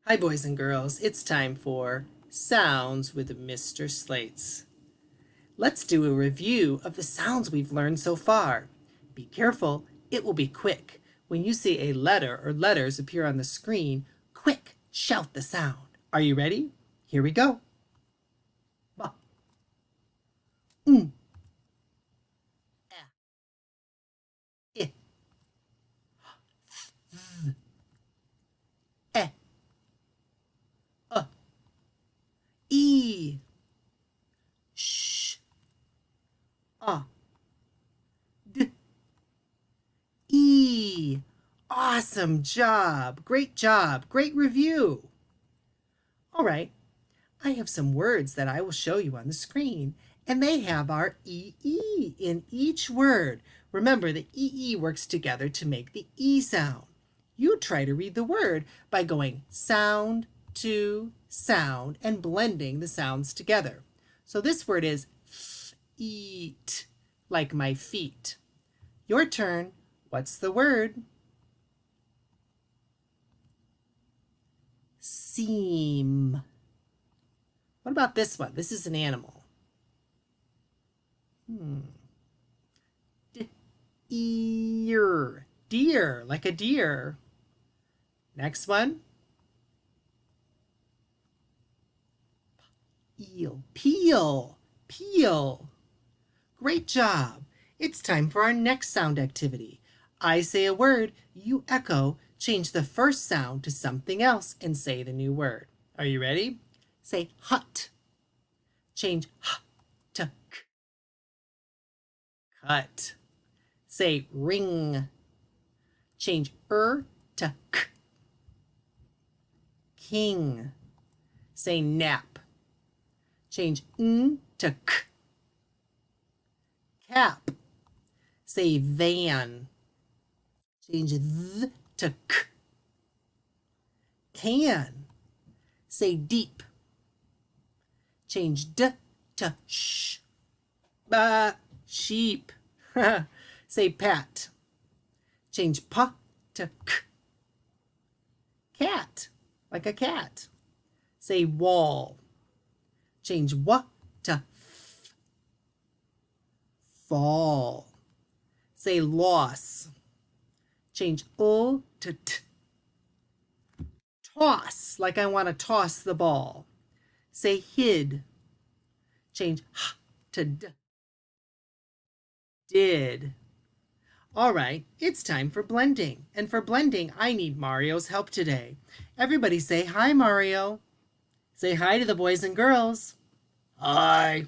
Hi, boys and girls. It's time for Sounds with Mr. Slates. Let's do a review of the sounds we've learned so far. Be careful, it will be quick. When you see a letter or letters appear on the screen, quick, shout the sound. Are you ready? Here we go. Ba, e, e, e, sh, a, d, e. Awesome job. Great job. Great review. All right. I have some words that I will show you on the screen, and they have our EE in each word. Remember, the EE works together to make the E sound. You try to read the word by going sound to sound and blending the sounds together. So this word is eat, like my feet. Your turn. What's the word? Seam. What about this one? This is an animal. Ear. Deer, like a deer. Next one. Eel. Peel. Peel. Great job. It's time for our next sound activity. I say a word, you echo, change the first sound to something else, and say the new word. Are you ready? Say hut. Change h to k. Cut. Say ring. Change to k. King. Say nap. Change n to k. Cap. Say van. Change th to k. Can. Say deep. Change d to sh. Sheep. Say pat. Change p to k. Cat, like a cat. Say wall. Change w to f. Fall. Say loss. Change o to t. Toss, like I want to toss the ball. Say hid. Change h to d. Did. All right, it's time for blending. And for blending, I need Mario's help today. Everybody say hi, Mario. Say hi to the boys and girls. Hi.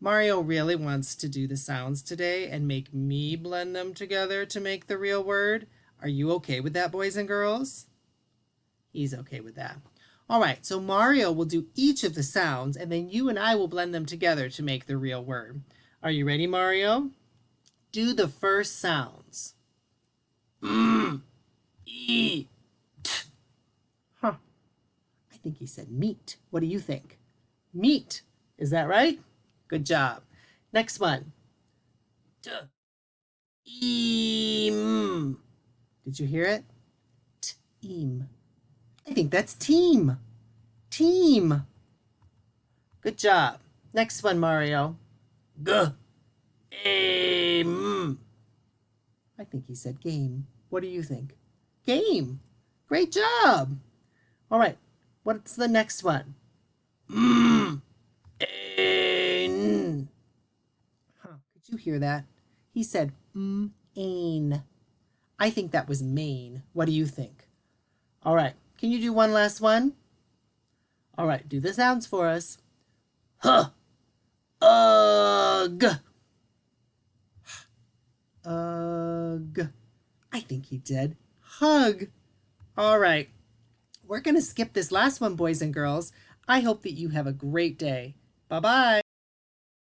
Mario really wants to do the sounds today and make me blend them together to make the real word. Are you okay with that, boys and girls? He's okay with that. All right, so Mario will do each of the sounds, and then you and I will blend them together to make the real word. Are you ready, Mario? Do the first sounds. Eat. Huh. I think he said meat. What do you think? Meat. Is that right? Good job. Next one. Team. Did you hear it? Team. I think that's team. Team. Good job. Next one, Mario. Game. I think he said game. What do you think? Game. Great job. All right. What's the next one? Ain. Huh. Could you hear that? He said ain. I think that was Maine. What do you think? All right. Can you do one last one? All right. Do the sounds for us. Huh. Ugh. Ugh. I think he did. Hug. All right. We're going to skip this last one, boys and girls. I hope that you have a great day. Bye-bye.